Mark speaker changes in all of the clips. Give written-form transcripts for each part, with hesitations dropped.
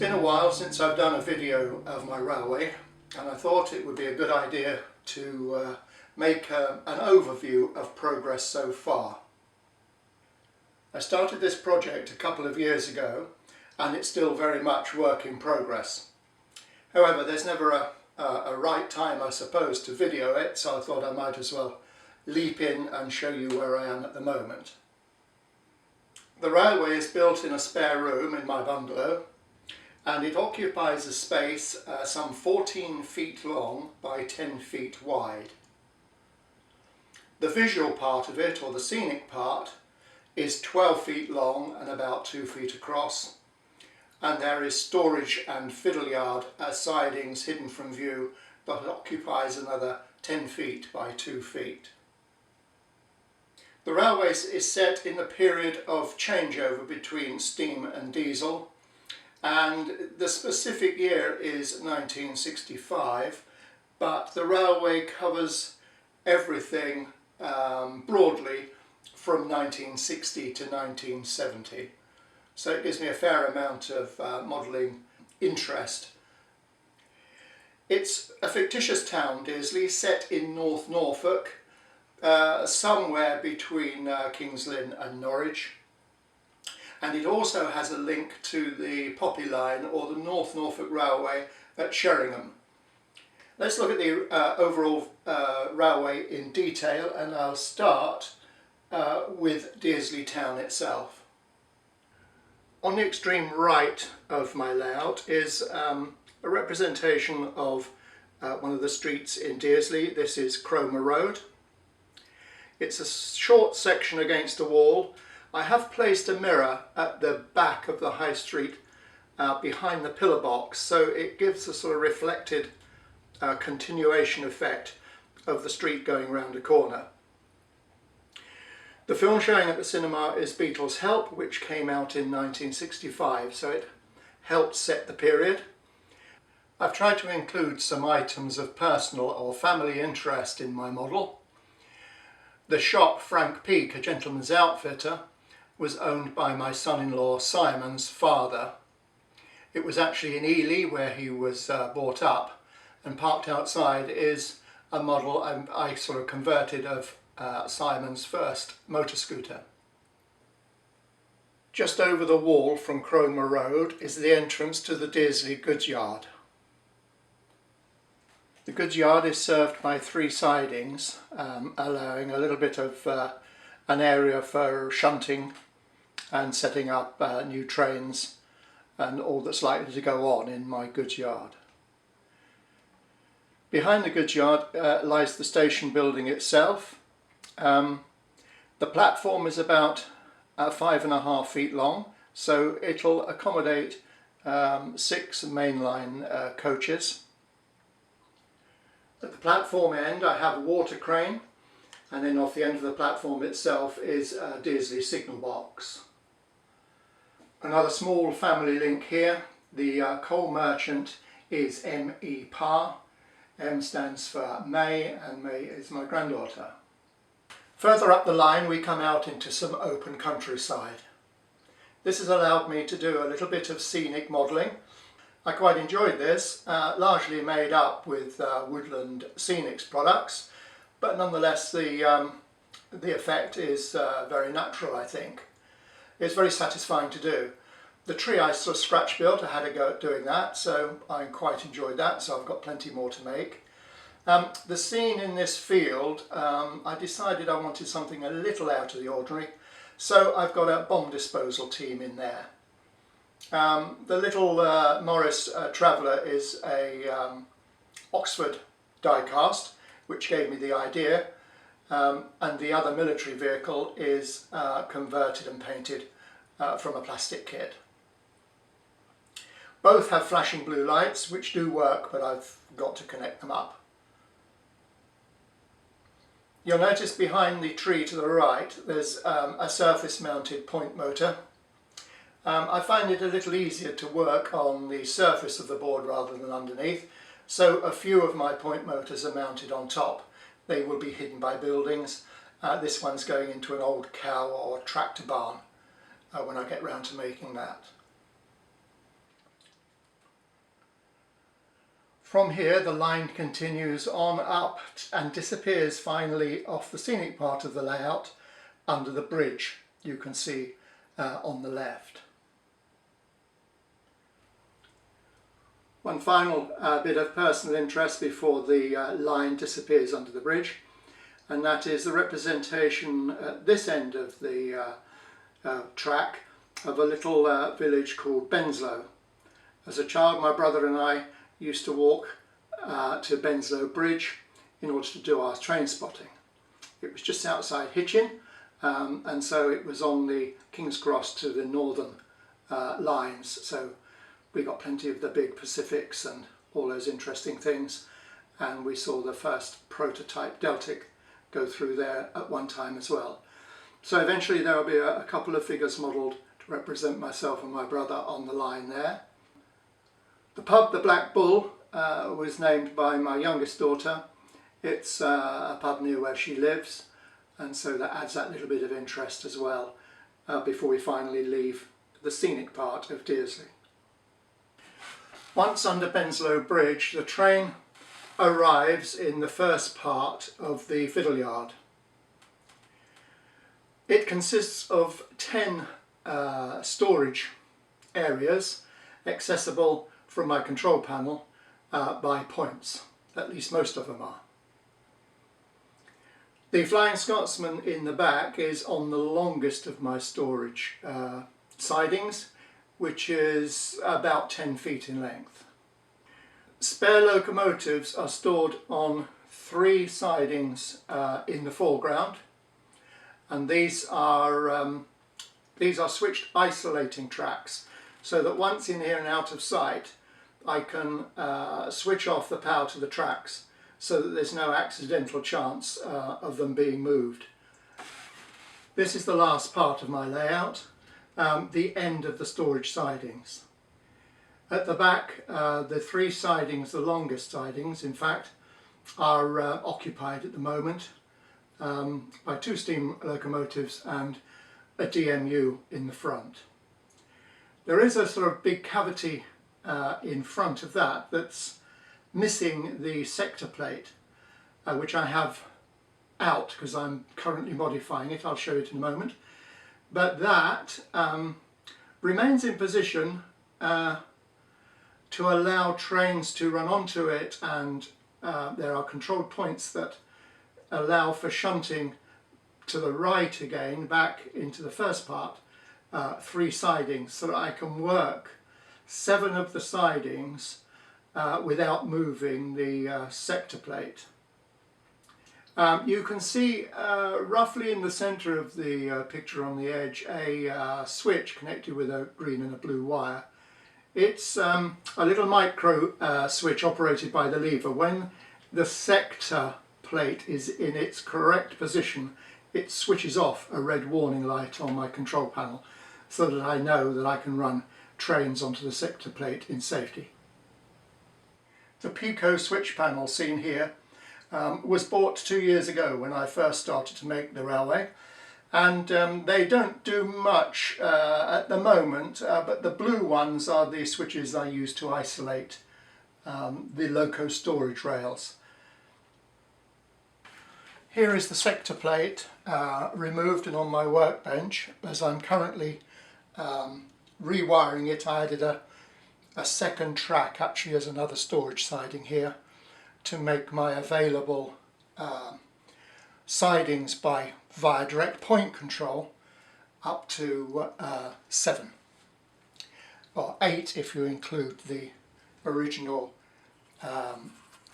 Speaker 1: been a while since I've done a video of my railway, and I thought it would be a good idea to make an overview of progress so far. I started this project a couple of years ago and it's still very much work in progress. However, there's never a right time, I suppose, to video it, so I thought I might as well leap in and show you where I am at the moment. The railway is built in a spare room in my bungalow, and it occupies a space some 14 feet long by 10 feet wide. The visual part of it, or the scenic part, is 12 feet long and about 2 feet across, and there is storage and Fiddle Yard as sidings hidden from view that occupies another 10 feet by 2 feet. The railway is set in the period of changeover between steam and diesel, and the specific year is 1965, but the railway covers everything broadly from 1960 to 1970. So it gives me a fair amount of modelling interest. It's a fictitious town, Deresley, set in North Norfolk, somewhere between King's Lynn and Norwich. And it also has a link to the Poppy Line, or the North Norfolk Railway at Sheringham. Let's look at the overall railway in detail, and I'll start with Deresley town itself. On the extreme right of my layout is a representation of one of the streets in Deresley. This is Cromer Road. It's a short section against a wall. I have placed a mirror at the back of the high street behind the pillar box, so it gives a sort of reflected continuation effect of the street going round a corner. The film showing at the cinema is Beatles' Help, which came out in 1965, so it helped set the period. I've tried to include some items of personal or family interest in my model. The shop Frank Peake, a gentleman's outfitter, was owned by my son-in-law Simon's father. It was actually in Ely where he was brought up, and parked outside is a model I sort of converted of Simon's first motor scooter. Just over the wall from Cromer Road is the entrance to the Deresley goods yard. The goods yard is served by 3 sidings, allowing a little bit of an area for shunting and setting up new trains and all that's likely to go on in my goods yard. Behind the goods yard lies the station building itself. The platform is about 5.5 feet long, so it'll accommodate 6 mainline coaches. At the platform end I have a water crane, and then off the end of the platform itself is Deresley Signalbox. Another small family link here. The coal merchant is M.E. Parr. M stands for May, and May is my granddaughter. Further up the line we come out into some open countryside. This has allowed me to do a little bit of scenic modelling. I quite enjoyed this, largely made up with Woodland Scenics products, but nonetheless the effect is very natural, I think. It's very satisfying to do. The tree I sort of scratch built, I had a go at doing that, so I quite enjoyed that, so I've got plenty more to make. The scene in this field, I decided I wanted something a little out of the ordinary, so I've got a bomb disposal team in there. The little Morris Traveller is a Oxford die-cast, which gave me the idea, and the other military vehicle is converted and painted from a plastic kit. Both have flashing blue lights, which do work, but I've got to connect them up. You'll notice behind the tree to the right there's a surface mounted point motor. I find it a little easier to work on the surface of the board rather than underneath, so a few of my point motors are mounted on top. They will be hidden by buildings. This one's going into an old cow or tractor barn when I get round to making that. From here the line continues on up and disappears finally off the scenic part of the layout under the bridge you can see on the left. One final bit of personal interest before the line disappears under the bridge, and that is the representation at this end of the track of a little village called Benslow. As a child, my brother and I used to walk to Benslow Bridge in order to do our train spotting. It was just outside Hitchin, and so it was on the King's Cross to the northern lines, so we got plenty of the big Pacifics and all those interesting things, and we saw the first prototype Deltic go through there at one time as well. So eventually there will be a couple of figures modelled to represent myself and my brother on the line there. The pub, the Black Bull, was named by my youngest daughter. It's a pub near where she lives, and so that adds that little bit of interest as well before we finally leave the scenic part of Deresley. Once under Benslow Bridge, the train arrives in the first part of the Fiddle Yard. It consists of 10 storage areas accessible from my control panel by points. At least most of them are. The Flying Scotsman in the back is on the longest of my storage sidings, which is about 10 feet in length. Spare locomotives are stored on 3 sidings in the foreground, and these are switched isolating tracks, so that once in here and out of sight I can switch off the power to the tracks so that there's no accidental chance of them being moved. This is the last part of my layout. The end of the storage sidings. At the back, the 3 sidings, the longest sidings in fact, are occupied at the moment by 2 steam locomotives and a DMU in the front. There is a sort of big cavity in front of that that's missing the sector plate, which I have out because I'm currently modifying it. I'll show it in a moment. But that remains in position to allow trains to run onto it, and there are controlled points that allow for shunting to the right again back into the first part, 3 sidings, so that I can work 7 of the sidings without moving the sector plate. You can see roughly in the centre of the picture on the edge a switch connected with a green and a blue wire. It's a little micro switch operated by the lever. When the sector plate is in its correct position, it switches off a red warning light on my control panel so that I know that I can run trains onto the sector plate in safety. The Picot switch panel seen here was bought 2 years ago when I first started to make the railway, and they don't do much at the moment, but the blue ones are the switches I use to isolate the Loco storage rails. Here is the sector plate removed and on my workbench. As I'm currently rewiring it, I added a second track actually as another storage siding here to make my available sidings via direct point control up to 7, or 8 if you include the original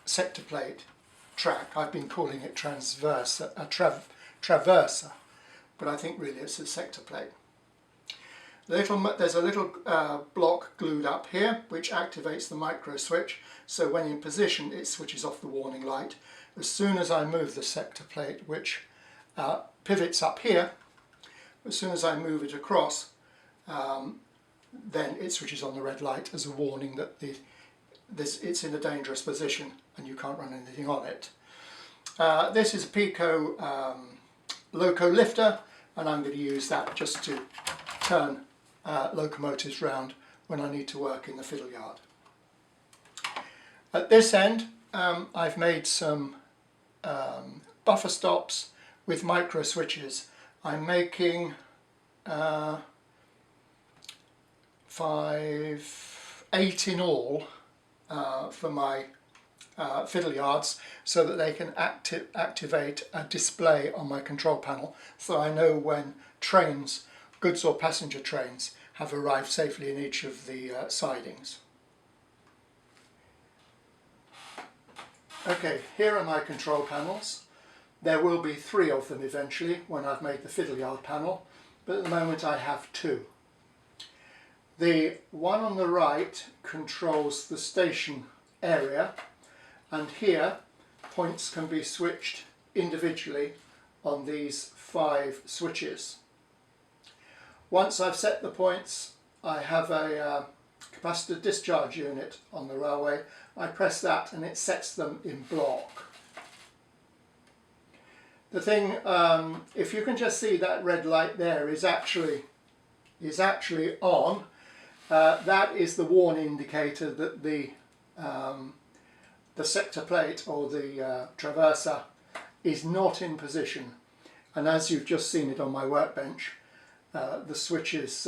Speaker 1: sector plate track. I've been calling it traverser, but I think really it's a sector plate. There's a little block glued up here which activates the micro switch, so when in position it switches off the warning light. As soon as I move the sector plate, which pivots up here, as soon as I move it across, then it switches on the red light as a warning that it's in a dangerous position and you can't run anything on it. This is a Picot Loco lifter, and I'm going to use that just to turn locomotives round when I need to work in the Fiddle Yard. At this end I've made some buffer stops with micro switches. I'm making 8 in all for my Fiddle Yards, so that they can activate a display on my control panel, so I know when trains, goods or passenger trains, have arrived safely in each of the sidings. Okay, here are my control panels. There will be 3 of them eventually when I've made the Fiddle Yard panel, but at the moment I have 2. The one on the right controls the station area, and here points can be switched individually on these 5 switches. Once I've set the points, I have a capacitor discharge unit on the railway. I press that and it sets them in block. The thing, if you can just see that red light there is actually on. That is the warning indicator that the sector plate or the traverser is not in position, and as you've just seen it on my workbench, the switch is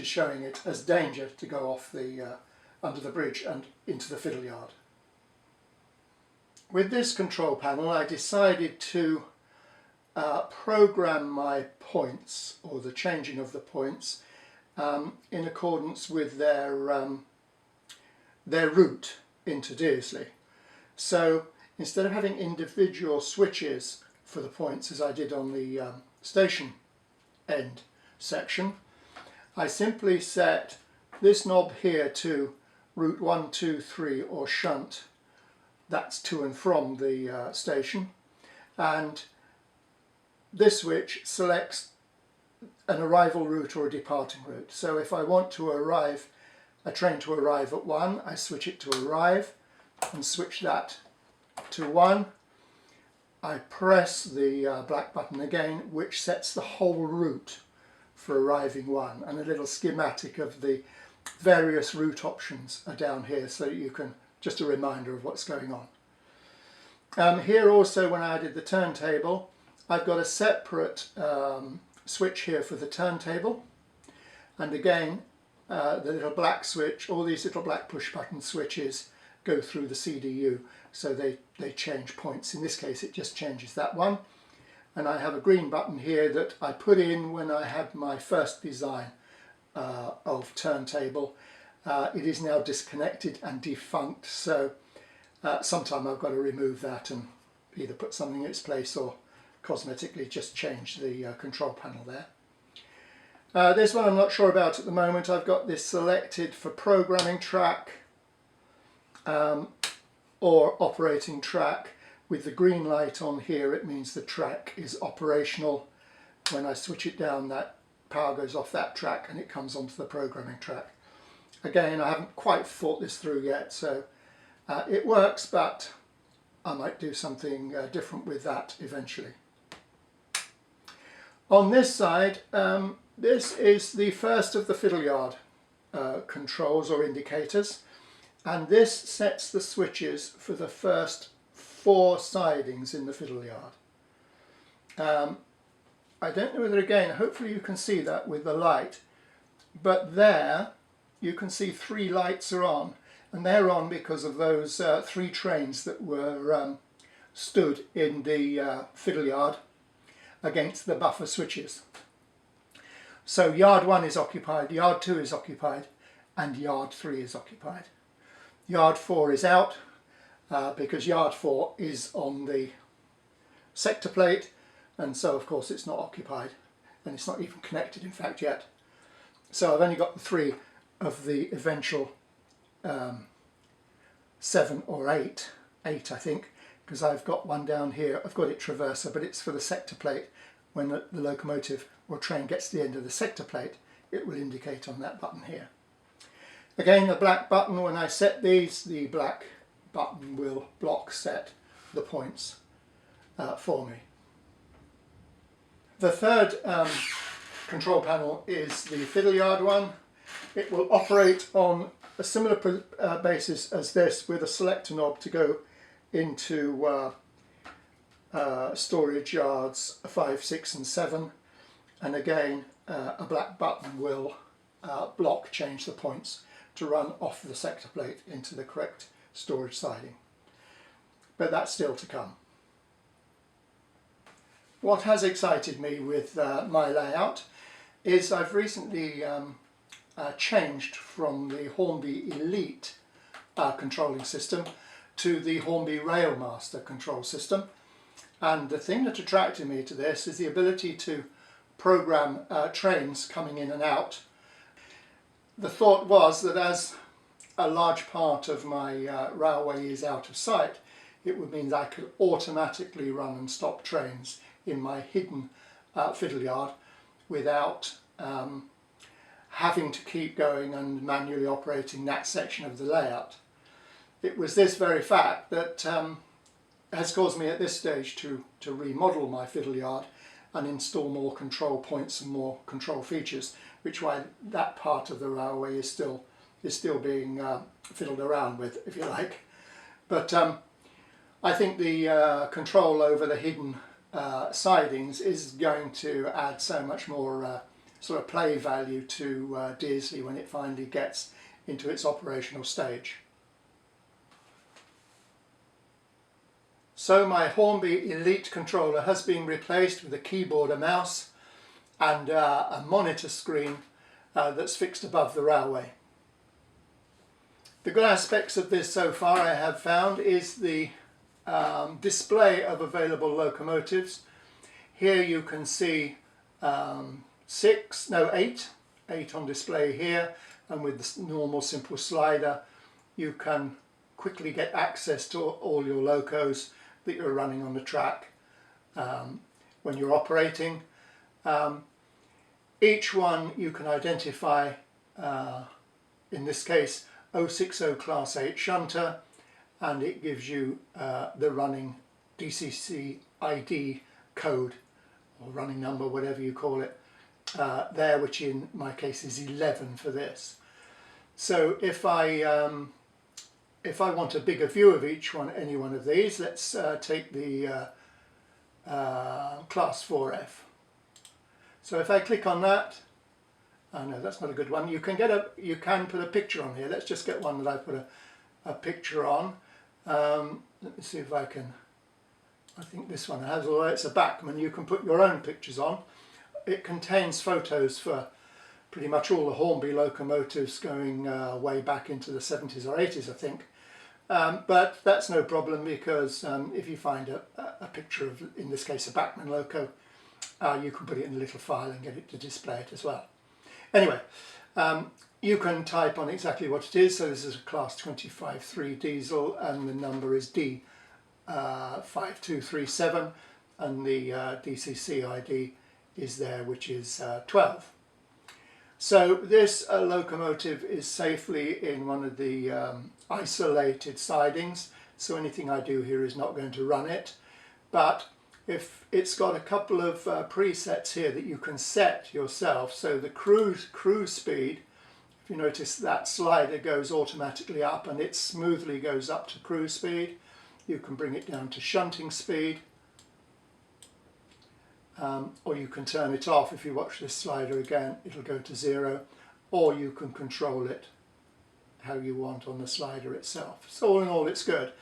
Speaker 1: showing it as danger to go off the under the bridge and into the Fiddle Yard. With this control panel I decided to program my points, or the changing of the points, in accordance with their route into Deresley. So instead of having individual switches for the points as I did on the station end section, I simply set this knob here to route 1, 2, 3 or shunt. That's to and from the station, and this switch selects an arrival route or a departing route. So if I want to arrive, a train to arrive at 1, I switch it to arrive and switch that to 1. I press the black button again, which sets the whole route for arriving 1, and a little schematic of the various route options are down here, so you can, just a reminder of what's going on. Here also, when I added the turntable, I've got a separate switch here for the turntable, and again the little black switch, all these little black push button switches go through the CDU, so they change points. In this case it just changes that one, and I have a green button here that I put in when I had my first design of turntable. It is now disconnected and defunct, so sometime I've got to remove that and either put something in its place or cosmetically just change the control panel there. This one I'm not sure about at the moment. I've got this selected for programming track or operating track. With the green light on here, it means the track is operational. When I switch it down, that power goes off that track and it comes onto the programming track. Again, I haven't quite thought this through yet, so it works, but I might do something different with that eventually. On this side, this is the first of the Fiddle Yard controls or indicators, and this sets the switches for the first 4 sidings in the Fiddle Yard. I don't know whether, again, hopefully you can see that with the light, but there you can see 3 lights are on, and they're on because of those 3 trains that were stood in the Fiddle Yard against the buffer switches. So Yard 1 is occupied, Yard 2 is occupied, and Yard 3 is occupied. Yard 4 is out because Yard 4 is on the sector plate, and so of course it's not occupied, and it's not even connected in fact yet. So I've only got the 3 of the eventual 7 or 8 I think, because I've got one down here. I've got it traverser, but it's for the sector plate. When the locomotive or train gets to the end of the sector plate, it will indicate on that button here. Again, the black button, when I set these, the black button will block set the points for me. The third control panel is the Fiddle Yard one. It will operate on a similar basis as this, with a selector knob to go into storage yards 5, 6 and 7, and again a black button will change the points to run off the sector plate into the correct storage siding. But that's still to come. What has excited me with my layout is I've recently changed from the Hornby Elite controlling system to the Hornby RailMaster control system, and the thing that attracted me to this is the ability to program trains coming in and out. The thought was that as a large part of my railway is out of sight, it would mean that I could automatically run and stop trains in my hidden Fiddle Yard without having to keep going and manually operating that section of the layout. It was this very fact that has caused me at this stage to remodel my Fiddle Yard and install more control points and more control features, which why that part of the railway is still being fiddled around with, if you like. But I think the control over the hidden sidings is going to add so much more sort of play value to Deresley when it finally gets into its operational stage. So my Hornby Elite controller has been replaced with a keyboard, a mouse and a monitor screen that's fixed above the railway. The good aspects of this so far I have found is the display of available locomotives. Here you can see 8 on display here, and with the normal simple slider you can quickly get access to all your locos that you're running on the track when you're operating. Each one you can identify, in this case 060 Class 8 shunter, and it gives you the running DCC ID code or running number, whatever you call it, there, which in my case is 11 for this. So if I want a bigger view of any one of these, let's take the Class 4F. So if I click on that, oh no, that's not a good one. You can put a picture on here. Let's just get one that I put a picture on. Let me see if I can. I think this one has, although it's a Bachmann, you can put your own pictures on. It contains photos for pretty much all the Hornby locomotives going way back into the 70s or 80s, I think. But that's no problem, because if you find a picture of, in this case, a Bachmann loco, you can put it in a little file and get it to display it as well. Anyway, you can type on exactly what it is. So this is a Class 25.3 diesel, and the number is D5237, and the DCC ID is there, which is 12. So this locomotive is safely in one of the isolated sidings, so anything I do here is not going to run it. But if it's got a couple of presets here that you can set yourself, so the cruise speed, if you notice that slider goes automatically up and it smoothly goes up to cruise speed. You can bring it down to shunting speed, or you can turn it off. If you watch this slider again, it'll go to 0, or you can control it how you want on the slider itself. So all in all, it's good.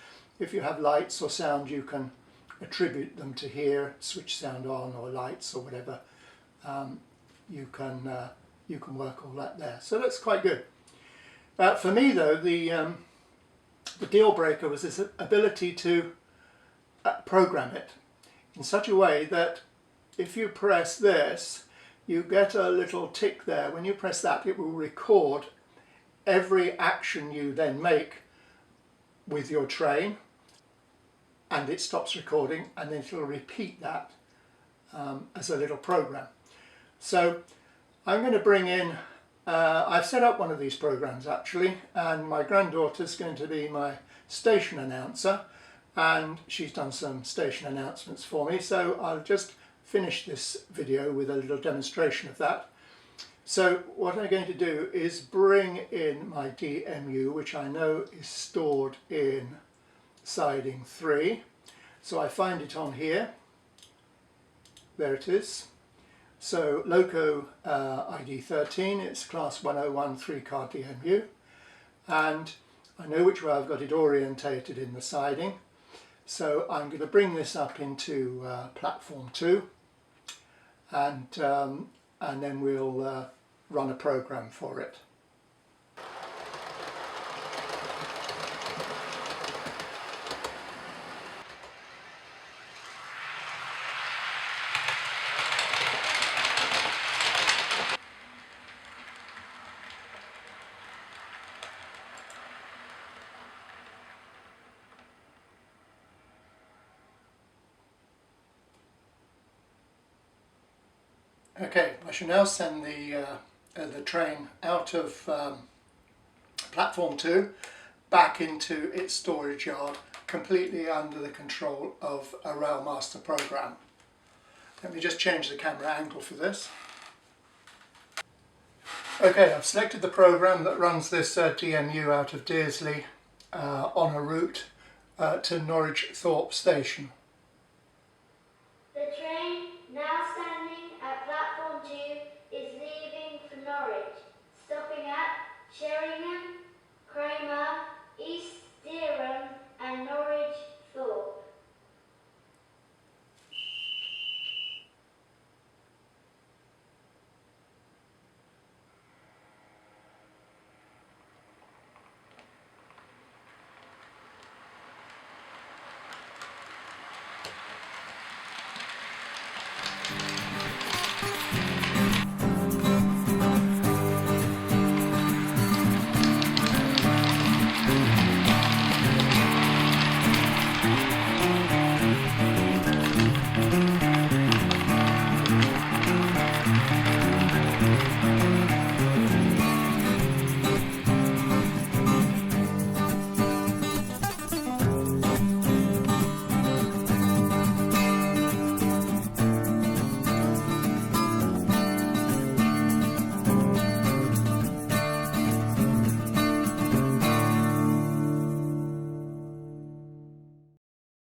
Speaker 1: If you have lights or sound, you can attribute them to here, switch sound on or lights or whatever. You can work all that there. So that's quite good. For me though, the deal breaker was this ability to program it in such a way that if you press this, you get a little tick there. When you press that, it will record every action you then make with your train, and it stops recording, and then it'll repeat that as a little program. So I'm going to bring in, I've set up one of these programs actually, and my granddaughter's going to be my station announcer, and she's done some station announcements for me, so I'll just finish this video with a little demonstration of that. So what I'm going to do is bring in my DMU, which I know is stored in Siding 3. So I find it on here. There it is. So Loco ID 13, it's class 101 3-card DMU. And I know which way I've got it orientated in the siding. So I'm going to bring this up into platform 2, and then we'll run a program for it. Okay, I shall now send the train out of platform 2 back into its storage yard, completely under the control of a RailMaster program. Let me just change the camera angle for this. Okay, I've selected the program that runs this DMU out of Deresley on a route to Norwich Thorpe station.